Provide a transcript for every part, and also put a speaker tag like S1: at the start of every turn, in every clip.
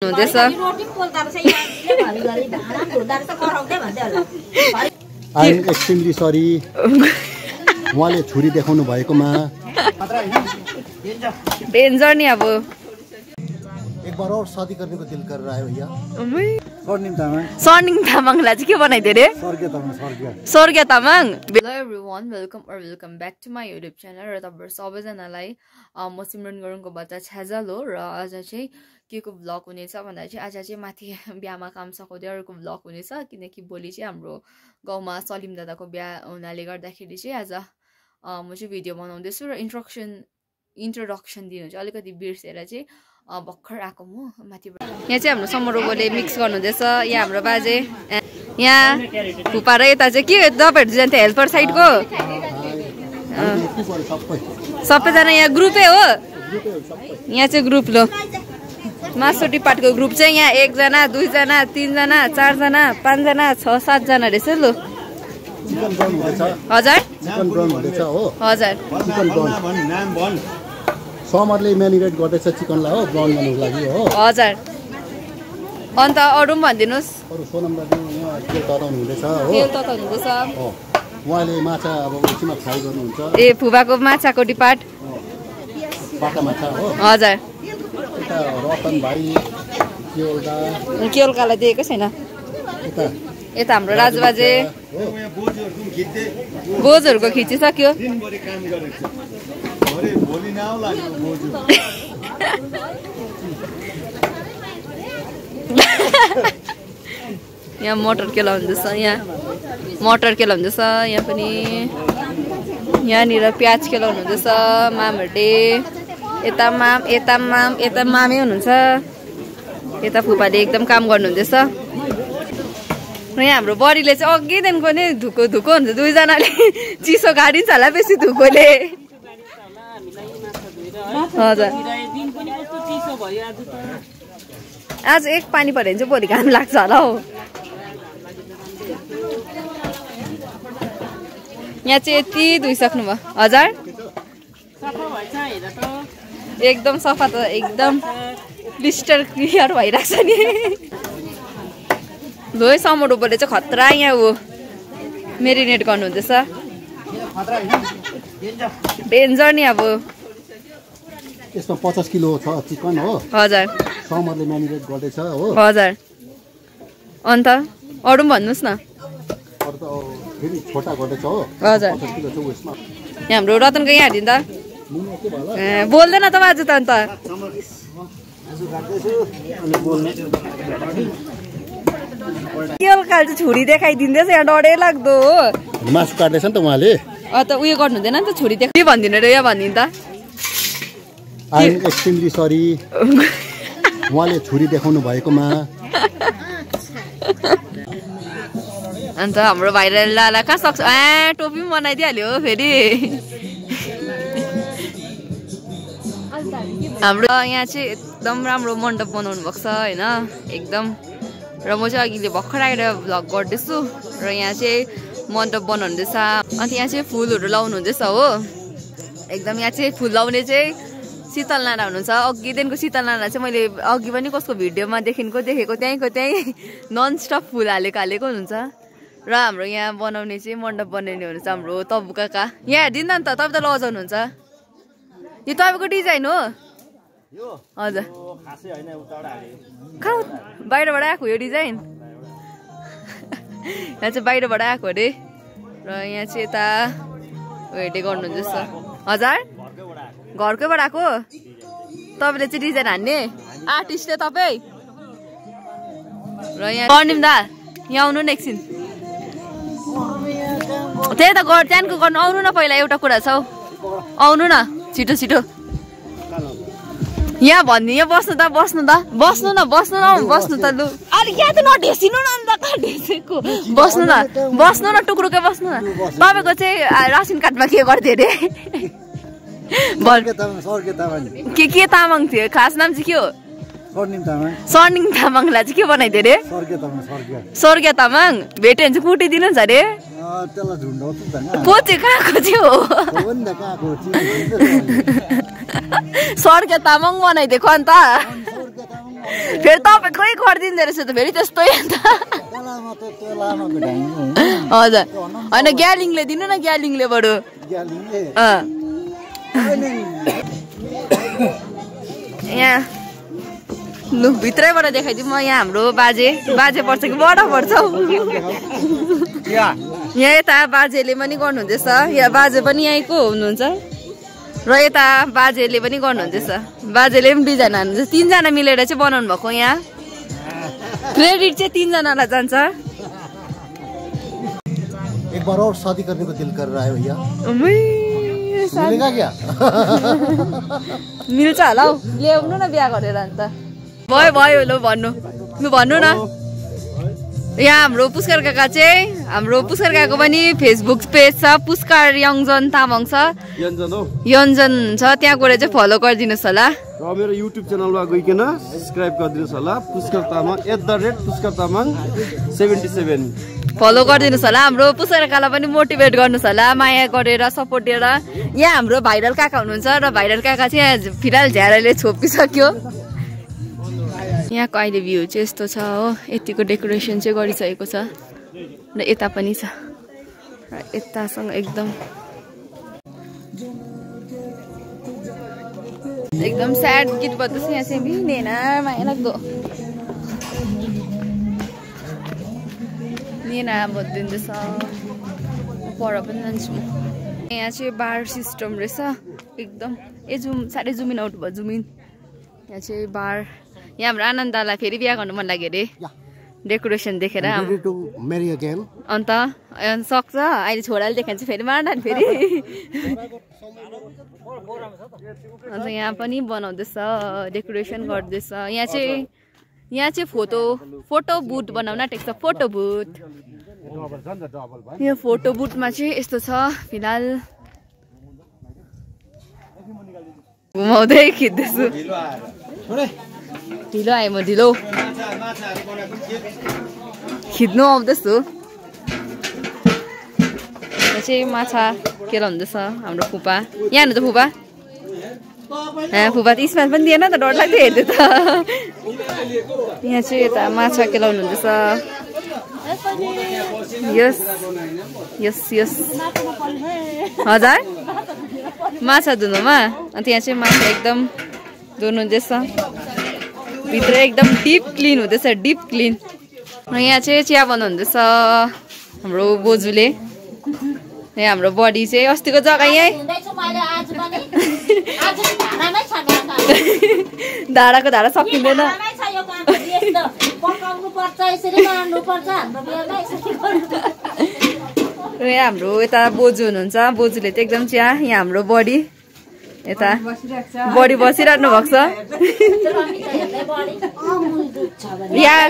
S1: हुँदैछ
S2: I am extremely sorry उहाँले छुरी देखाउनु भएकोमा
S1: डेन्जर नि अब
S2: एक बार और शादी करने को दिल कर रहा है भैया
S1: स्वर्णिम तामाङलाई चाहिँ के बनाइदियो रे स्वर्गीय Tamang hello everyone welcome back to my YouTube channel र तपाईहरु सबैजनालाई म सिमरन गरुङको बच्चा छ्याजल हो र आज चाहिँ के को भ्लग हुनेछ भन्दा चाहिँ आज चाहिँ माथि बिहामा काम सकाउँदै अरूको भ्लग हुनेछ किनकि भोलि चाहिँ हाम्रो गाउँमा सलिम दादाको बिहा हुनाले गर्दाखेरि चाहिँ आज म चाहिँ भिडियो बनाउँदैछु र इन्ट्रोडक्सन दिनु चाहिँ अलिकति बिर्सेर चाहिँ भर्खर आएको म माथि यहाँ चाहिँ हाम्रो समरोबोले मिक्स गर्नुहुँदैछ यहाँ हाम्रो बाजे यहाँ फुपा र यता चाहिँ के तपाईँहरू जान्थ्यो हेल्पर साइडको सबैजना यहाँ ग्रुपै हो यहाँ चाहिँ ग्रुप लो मासु डिपार्टको ग्रुप चाहिँ यहाँ 1 जना 2 जना 3 जना 4 जना 5 जना 6 7 जना रहेछ लु हजुर हजुर
S2: समरले म्यारिनेट गर्दैछ चिकनलाई हो ब्राउन बनाउनको लागि हो
S1: हजुर अन्त अरु पनि भनिदिनुस्
S2: अरु सोनम दाजु यहाँ तेल तताउनु हुँदैछ हो
S1: तेल तताउनु हुँदैछ
S2: हो उहाँले माछा अब उसिमा फ्राई गर्नुहुन्छ
S1: ए फुबाको माछाको डिपार्ट
S2: बाटा माछा हो
S1: हजुर
S2: यता रतन भाइ
S1: केवलकालाई दिएको छैन यता हाम्रो राजुबाजे बोजहरूको खिचिसक्यो यहाँ मटर केलाउँदैछ यहाँ मटर केलाउँदैछ यहाँ पनि यहाँनिर प्याज केलाउनुहुँदैछ मामहरूले यता मामै हुनुहुन्छ यता फुपाले एकदम काम गर्नुहुँदैछ र यहाँ हाम्रो बडीले चाहिँ अघिदेखिको नै धुको हुन्छ 2 जनाले चिसो गाडिन्छ होला बेसी धुकोले हजुर आज एक पानी पऱ्यो भने चाहिँ भोलि घाम लाग्छ होला हौ यहाँ चाहिँ यति धुइसक्नु भयो हजुर एकदम सफा त एकदम क्लिस्टर क्लियर भइरहेको छ नि लो समरोबोले चाहिँ खतरा यहाँ हो मेरिनेट गर्नुहुँदैछ डेन्जर नि अब
S2: यसमा 50 किलो छ चिकन हो
S1: हजुर
S2: समरले म्यारिनेट गर्दैछ हो
S1: हजुर अन्त अरु पनि भन्नुस् न
S2: अरु त फेरि छोटा गर्दैछ हो
S1: हजुर
S2: 50 किलो छ यसमा
S1: यहाँ हाम्रो रतनको यहाँ हालिदिनु त बोल्दैन त बाजु त अन्त केवलकाल चाहिँ छुरी देखाइदिँदैछ यहाँ डरै लाग्दो हो
S2: मासु काट्दैछ नि त उहाँले
S1: त उयो गर्नु हुँदैन नि त छुरी देखाइ भनिदिनु रे भनिदिनु त
S2: आई एम एक्सट्रिमली सरी उहाँले छुरी देखाउनु भएकोमा
S1: अन्त हाम्रो भाइले लाला कहाँ सक्छ टोपी पनि बनाइदिइहाल्यो फेरि हाम्रो यहाँ चाहिँ एकदम राम्रो मण्डप बनाउनु भएको छ होइन एकदम र म चाहिँ अघिले भर्खर आएर भ्लग गर्दैछु र यहाँ चाहिँ मण्डप बनाउनुहुँदैछ अन्त यहाँ चाहिँ फुलहरू लाउनु हुँदैछ हो एकदम यहाँ चाहिँ फुल लाउने चाहिँ शीतल नाना हुनुहुन्छ अघिदेखिको शीतल नाना चाहिँ मैले अघि पनि कसको भिडियोमा देखेको त्यहीँ नन स्टप फुल हालेको हुनुहुन्छ र हाम्रो यहाँ बनाउने चाहिँ मण्डप बनाउने हुनुहुन्छ हाम्रो तब्बु काका यहाँ हेरिदिनु न त तपाईँ त लजाउनुहुन्छ यो तपाईँको डिजाइन हो हजुर कहाँ बाहिरबाट आएको यो डिजाइन यहाँ चाहिँ बाहिरबाट आएको अरे र यहाँ चाहिँ यता हेर्दै गर्नुहुँदैछ हजुर घरकैबाट आएको तपाईँले चाहिँ डिजाइन हान्ने आर्टिस्ट तपाईँ र यहाँ स्वर्णिम दा यहाँ आउनु न एकछिन त्यही त त्यहाँको गर्नु आउनु न पहिला एउटा कुरा छ हौ आउनु न छिटो यहाँ भन्ने यहाँ बस्नु त बस्नु न त लु अलिक यहाँ त नढेसिनु न अन्त कहाँ ढेसेको बस्नु न टुक्रुकै बस्नु न तपाईँको चाहिँ रासन कार्डमा के गर्थ्यो अरे के तामाङ थियो खास नाम चाहिँ के हो स्वर्णिम तामाङलाई चाहिँ के बनाइदियो अरे स्वर्गीय तामाङ भेट्यो भने चाहिँ कुटिदिनुहुन्छ अरे को चाहिँ कहाँको चाहिँ हो स्वर्गीय तामाङ बनाइदिएको अन्त फेरि तपाईँकै गरिदिँदो रहेछ त फेरि त्यस्तै अन्त हजुर होइन ग्यालिङले दिनु न ग्यालिङले बरु यहाँ लु भित्रैबाट देखाइदिउँ म यहाँ हाम्रो बाजे पर्छ कि बडा पर्छ यहाँ यता बाजेले पनि गर्नुहुँदैछ यहाँ बाजे पनि यहीँको हुनुहुन्छ र यता बाजेले पनि गर्नुहुँदैछ बाजेले पनि डिजाइन हाल्नुहुन्छ 3 जना मिलेर चाहिँ बनाउनु भएको यहाँ क्रेडिट चाहिँ 3 जनालाई जान्छ
S2: एक बार और शादी करने को दिल कर रहा है भैया मिलेगा क्या
S1: मिल्छ होला हौ ल्याउनु न बिहा गरेर अन्त भयो लु भन्नु न यहाँ हाम्रो पुष्कर काका चाहिँ हाम्रो पुष्कर काकाको पनि फेसबुक पेज छ पुष्कर यङजन तामाङ छ यञ्जन छ त्यहाँ गएर चाहिँ फलो गरिदिनुहोस् होला
S3: र मेरो युट्युब च्यानलमा गइकन सब्स्क्राइब गरिदिनुहोस् होला पुष्कर तामाङ @पुष्कर तामाङ 77
S1: फलो गरिदिनुहोस् होला हाम्रो पुष्कर काकालाई पनि मोटिभेट गर्नुहोस् होला माया गरेर सपोर्ट दिएर यहाँ हाम्रो भाइरल काका हुनुहुन्छ र भाइरल काका चाहिँ फिलहाल झ्याराले छोपिसक्यो यहाँको अहिले भ्यू चाहिँ यस्तो छ हो यतिको डेकोरेसन चाहिँ गरिसकेको छ र यता पनि छ र यतासँग एकदम स्याड गीत बज्दैछ यहाँ चाहिँ मिलेन माया लाग्दो मेना बजिँदैछ पर पनि जान्छु म यहाँ चाहिँ बार सिस्टम रहेछ एकदम साह्रै जुमिन आउट भयो जुमिन यहाँ चाहिँ बार यहाँ हाम्रो आनन्दलाई फेरि बिहा गर्नु मन लाग्यो अरे डेकोरेसन देखेर अन्त सक्छ अहिले छोराले देखायो चाहिँ फेरि मार्दा नि फेरि अन्त यहाँ पनि बनाउँदैछ डेकोरेसन गर्दैछ यहाँ चाहिँ फोटो बुथ बनाउन आँटेको छ फोटो बुथ यो फोटो बुथमा चाहिँ यस्तो छ फिलहाल घुमाउँदै खिच्दैछु ढिलो आएँ म ढिलो खिच्नु आउँदैछु यहाँ चाहिँ माछा केलाउँदैछ हाम्रो फुपा यहाँ हेर्नु त फुपा फुपा त स्माल पनि दिएन त डर लाग्दै हेर्दै त यहाँ चाहिँ यता माछा केलाउनु हुँदैछ यस हजुर माछा धुनुमा अन्त यहाँ चाहिँ माछा एकदम धुनु हुँदैछ भित्र एकदम डिप क्लिन हुँदैछ डिप क्लिन र यहाँ चाहिँ चिया बनाउनु हुँदैछ हाम्रो बोजूले यहाँ हाम्रो बडी चाहिँ अस्तिको जग्गा यहीँ धाराको धारा सकिँदैन यहाँ हाम्रो यता बोजू हुनुहुन्छ बोजूले चाहिँ एकदम चिया यहाँ हाम्रो बडी यता बडी बसिरहनु भएको छ यहाँ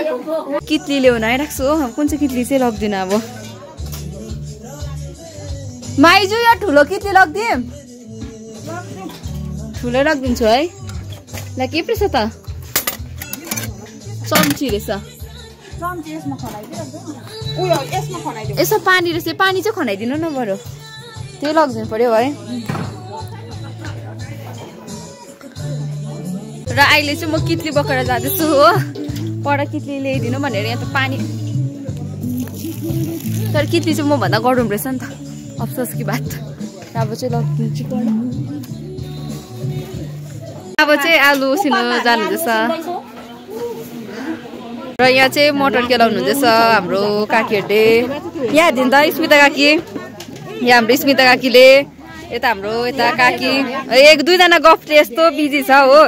S1: कितली ल्याउन आइरहेको छु कुन चाहिँ कितली चाहिँ लग्दिनँ अब माइजू या ठुलो कितली लग्दिउँ ठुलो लगिदिन्छु है ल के पो रहेछ त चम्ची रहेछ यसो पानी रहेछ पानी चाहिँ खनाइदिनु न बरु त्यही लगिदिनु पर्यो है र अहिले चाहिँ म कितली बोकेर जाँदैछु हो पर कितली ल्याइदिनु भनेर यहाँ त पानी तर कितली चाहिँ म भन्दा गरौँ रहेछ नि त अफसोस कि बात अब चाहिँ लगिदिन्छु अब चाहिँ आलु उसिनु जानुहुँदैछ र यहाँ चाहिँ मटर केलाउनु हुँदैछ हाम्रो काकीहरूले यहाँ दिन त स्मिता काकी यहाँ हाम्रो स्मिता काकीले यता हाम्रो यता काकी 1-2 जना गफ यस्तो बिजी छ हो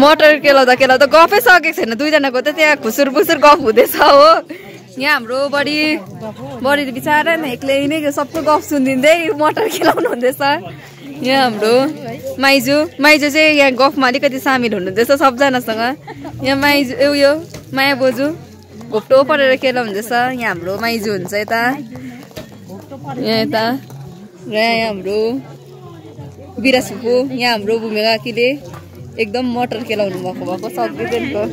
S1: मटर केलाउँदा गफै सकेको छैन 2 जनाको त त्यहाँ खुसुर बुसुर गफ हुँदैछ हो यहाँ हाम्रो बडी त बिचारा न एक्लै नै सबको गफ सुनिदिँदै मटर केलाउनु हुँदैछ यहाँ हाम्रो माइजू चाहिँ यहाँ गफमा अलिकति सामेल हुनुहुँदैछ सबजनासँग यहाँ माइजू उयो माया बोजू घोप्टो परेर केला हुँदैछ यहाँ हाम्रो माइजू हुन्छ यता र यहाँ हाम्रो बिराज फुपू यहाँ हाम्रो भूमिका काकीले एकदम मटर केलाउनु भएको सक्दैनको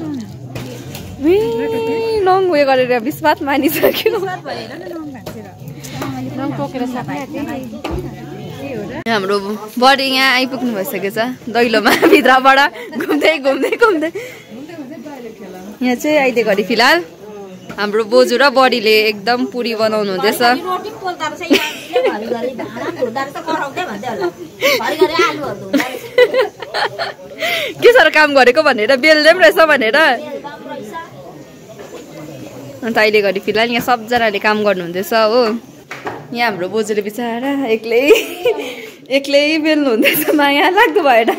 S1: नङ उयो गरेर विश्वास मानिसक्यो हाम्रो बडी यहाँ आइपुग्नु भइसकेको छ दैलोमा भित्रबाट घुम्दै घुम्दै घुम्दै यहाँ चाहिँ अहिले घरि फिलहाल हाम्रो बोजू र बडीले एकदम पुरी बनाउनु हुँदैछ के साह्रो काम गरेको भनेर बेल्दै पनि रहेछ भनेर अन्त अहिले घरि फिलहाल यहाँ सबजनाले काम गर्नुहुँदैछ हो यहाँ हाम्रो बोजूले बिचारा एक्लै बेल्नु हुँदैछ माया लाग्दो भएन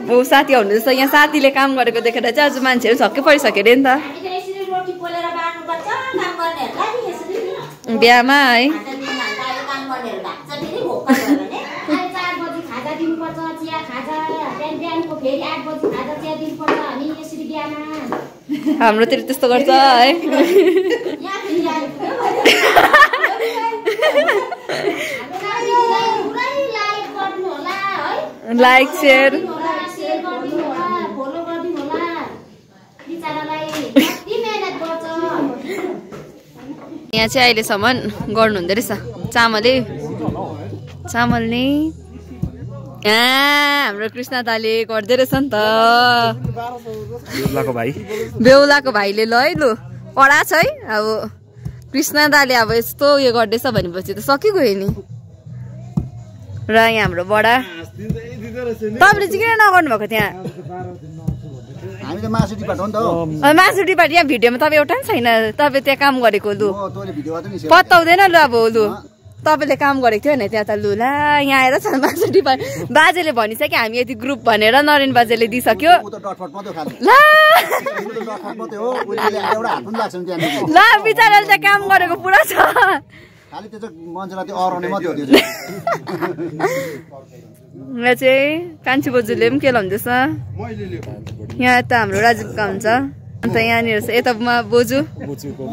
S1: ऊ साथी आउनुहुँदैछ यहाँ साथीले काम गरेको देखेर चाहिँ आज मान्छेहरू छक्कै परिसक्यो अरे नि त बिहामा है हाम्रोतिर त्यस्तो गर्छ है लाइक शेयर यहाँ चाहिँ अहिलेसम्म गर्नुहुँदो रहेछ चामल नै हाम्रो कृष्ण दाले गर्दै रहेछ नि त बेहुलाको भाइले ल है लु पढा छ है अब कृष्ण दाले अब यस्तो उयो गर्दैछ भनेपछि त सकिगयो नि र यहाँ हाम्रो बडा तपाईँले चाहिँ किन नगर्नु भएको त्यहाँ मासु डिपार्ट यहाँ भिडियोमा तपाईँ एउटा पनि छैन तपाईँ त्यहाँ काम गरेको लु पत्ताउँदैन लु अब लु तपाईँले काम गरेको थियो भने त्यहाँ त लु ला यहाँ आएर छ मासु डिपार्ट बाजेले भनिसक्यो हामी यति ग्रुप भनेर नरेन बाजेले दिइसक्यो ल बिचराले त्यहाँ काम गरेको पुरा छ यहाँ चाहिँ कान्छी बोजूले पनि के लाउँदैछ यहाँ त हाम्रो राजीवका हुन्छ अन्त यहाँनिर छ यता बोजूको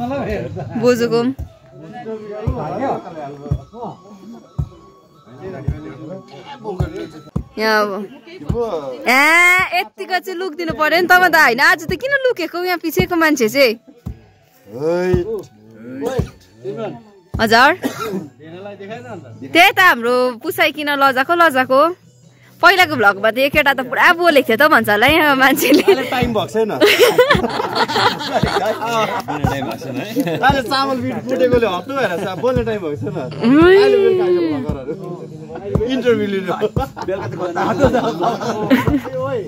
S1: यहाँ यतिको चाहिँ लुक दिनु पर्यो नि तपाईँ त होइन आज त किन लुकेको यहाँ पछिको मान्छे चाहिँ हजुर त्यही त हाम्रो पुसाइकिन लजाको पहिलाको भ्लगमा त केटा त पुरा बोलेको थियो त भन्छ होला यहाँ मान्छेले
S3: टाइम भएको छैन चामल फुटेकोले हत्तु भएर बोल्ने टाइम भएको छैन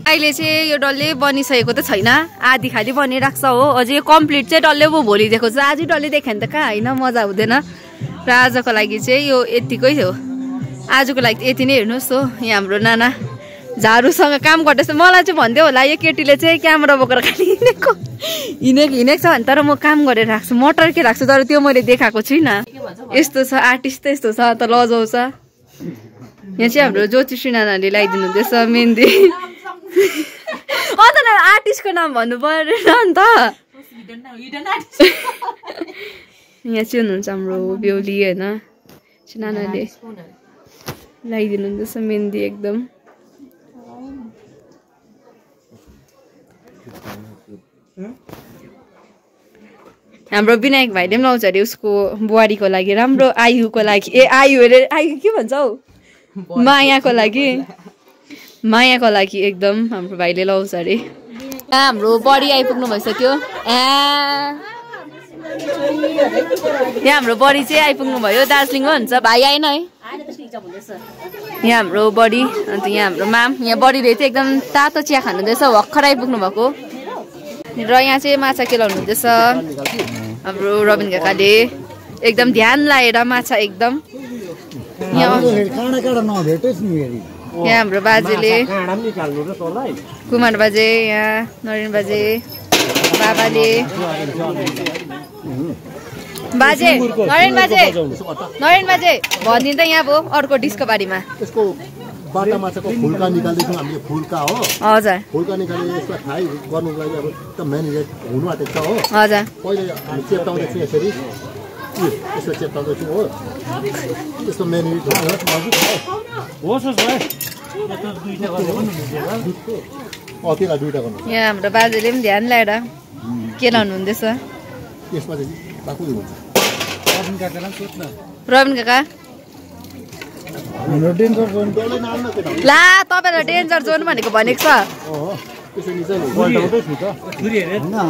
S1: अहिले चाहिँ यो डल्लै बनिसकेको त छैन आधी खाली बनिरहेको छ हो अझै कम्प्लिट चाहिँ डल्लै भोलि दिएको छ आज डल्लै देख्यो भने त कहाँ होइन मजा हुँदैन र आजको लागि चाहिँ यो यतिकै थियो आजको लागि यति नै हेर्नुहोस् हो यहाँ हाम्रो नाना झाडुसँग काम गर्दैछ मलाई चाहिँ भन्दै होला यो केटीले चाहिँ क्यामेरा बोकेर खालि हिँडेको छ भने तर म काम गरेर राख्छु मटर के राख्छु तर त्यो मैले देखाएको छुइनँ यस्तो छ आर्टिस्ट त यस्तो छ त लजाउँछ यहाँ चाहिँ हाम्रो ज्योतिषी नानाले लगाइदिनु हुँदैछ मेहन्दी अन्त आर्टिस्टको नाम भन्नु परेन नि त यहाँ चाहिँ हुनुहुन्छ हाम्रो बेहुली होइन नानाले लगाइदिनु हुँदैछ मेहन्दी एकदम हाम्रो विनायक भाइले पनि लाउँछ अरे उसको बुहारीको लागि राम्रो आयुको लागि आयु अरे आयु के भन्छ हौ मायाको लागि एकदम हाम्रो भाइले लाउँछ अरे हाम्रो बडी आइपुग्नु भइसक्यो यहाँ हाम्रो बडी चाहिँ आइपुग्नु भयो दार्जिलिङमा हुन्छ भाइ आएन है यहाँ हाम्रो बडी अन्त यहाँ हाम्रो माम यहाँ बडीले चाहिँ एकदम तातो चिया खानुहुँदैछ भर्खर आइपुग्नु भएको र यहाँ चाहिँ माछा केलाउनु हुँदैछ हाम्रो रबिन काकाले एकदम ध्यान लाएर माछा एकदम यहाँ हाम्रो बाजेले कुमार बाजे यहाँ नरेन बाजे बाबाले नरेन बाजे भनिदिनु त यहाँ भयो अर्को डिस्को बारीमा
S2: बाटा माछाको फुल्का निकाल्दैछौँ हामीले फुल्का हो
S1: हजुर
S2: फुल्का निकालेर यसलाई फ्राई गर्नुको लागि अब एकदम मेरिनेट हुनु आँटेको छ हो
S1: हजुर
S2: पहिले हामी चेप्टाउँदैछौँ यसरी यसो चेप्टाउँदैछौँ हो यस्तो मेरिनेट त्यसलाई दुईवटा गर्नु
S1: यहाँ हाम्रो बाजेले पनि ध्यान ल्याएर के लाउनु हुँदैछ
S2: त्यसमा चाहिँ बाक्लो हुन्छ
S1: रबिन काका ला तपाईँलाई डेन्जर जोन भनेको भनेको छ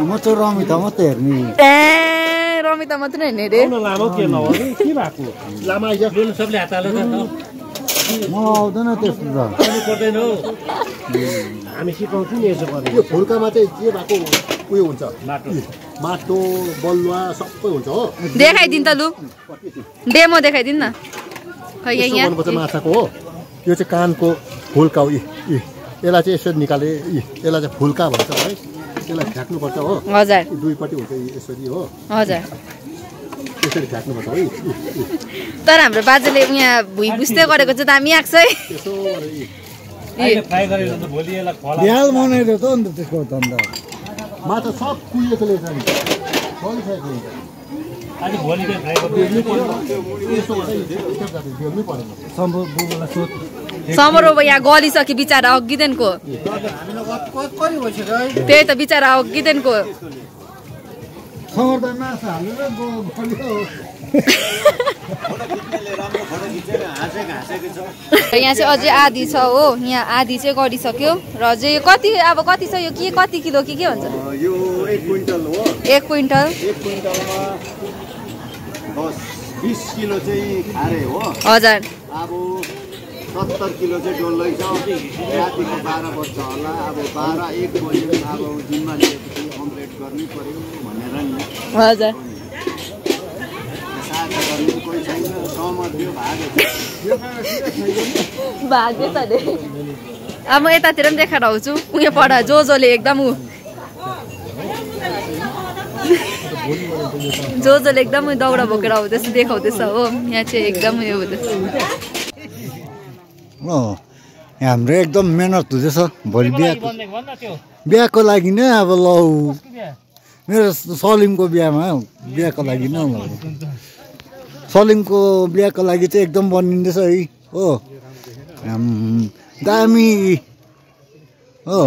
S2: म त रमिता मात्रै हेर्ने
S1: ए रमिता मात्रै हेर्ने रे
S2: म आउँदैन त्यस्तो पर्दैन हामी सिकाउँछौँ नि यसो गर्ने यो फुल्कामा चाहिँ के भएको उयो हुन्छ माटो बलुवा सबै हुन्छ हो
S1: देखाइदिनु त लु डेमो देखाइदिनु न खै यहाँ
S2: माछाको हो यो चाहिँ कानको फुल्का हो यसलाई चाहिँ यसरी निकाले यसलाई चाहिँ फुल्का भन्छ है यसलाई फ्याक्नुपर्छ हो
S1: हजुर
S2: दुईपट्टि हुन्छ यसरी हो
S1: हजुर
S2: यसरी फ्याक्नुपर्छ है
S1: तर हाम्रो बाजेले यहाँ भुइँ बुझ्दै गरेको चाहिँ दामी आएको छ है
S2: झ्याल बनाइदियो त अन्त त्यसको त अन्त माछा सब कुहिएकोले चाहिँ
S1: समरो यहाँ गलिसक्यो बिचरा अघिदेखिको त्यही त बिचरा अघिदेखिको यहाँ चाहिँ अझै आधी छ हो यहाँ आधी चाहिँ गरिसक्यो र अझै कति अब कति छ यो के कति किलो के भन्छ
S2: यो 1 क्विन्टल हो
S1: 1 क्विन्टल
S2: 1 क्विन्टलमा 20 किलो चाहिँ खारे हो
S1: हजुर
S2: अब 70 किलो चाहिँ डल्लै छ रातिको 12 बज्छ होला अब 12 1 बजे अब दिनमा लिएपछि कम्प्लिट गर्नै पर्यो भनेर नि
S1: हजुर
S2: कोही छैन सहमत थियो
S1: भाग्यो त रे अब म यतातिर पनि देखाएर आउँछु उयो पढ जोजोले एकदम जोजोले एकदम दौडा बोकेर आउँदैछ देखाउँदैछ हो यहाँ चाहिँ एकदम उयो हुँदैछ
S2: हाम्रो एकदम मेहनत हुँदैछ भोलि बिहाको लागि नै अब ल मेरो सलिमको बिहाको लागि नै सलिमको बिहाको लागि चाहिँ एकदम बनिँदैछ है हो दामी हो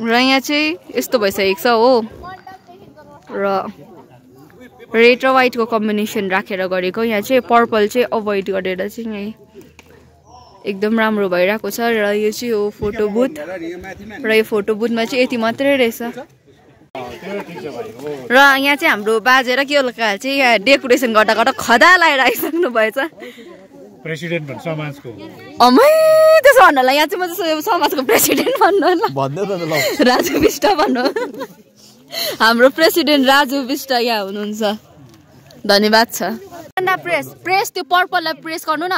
S1: र यहाँ चाहिँ यस्तो भइसकेको छ हो र रेड र व्हाइटको कम्बिनेसन राखेर गरेको यहाँ चाहिँ पर्पल चाहिँ अभोइड गरेर चाहिँ यहीँ एकदम राम्रो भइरहेको छ र यो चाहिँ हो फोटो बुथ र यो फोटो बुथमा चाहिँ यति मात्रै रहेछ र यहाँ चाहिँ हाम्रो बाजे र के चाहिँ यहाँ डेकोरेसन गर्दा गर्दा खदा लगाएर आइसक्नु भएछ
S4: प्रेसिडेन्ट भन्छ समाजको
S1: अमै त्यसो भन्नलाई यहाँ चाहिँ म चाहिँ समाजको प्रेसिडेन्ट भन्नु होला राजु विष्ट भन्नु हाम्रो प्रेसिडेन्ट राजु विष्ट यहाँ हुनुहुन्छ धन्यवाद छ प्रेस प्रेस त्यो पर्पललाई प्रेस गर्नु न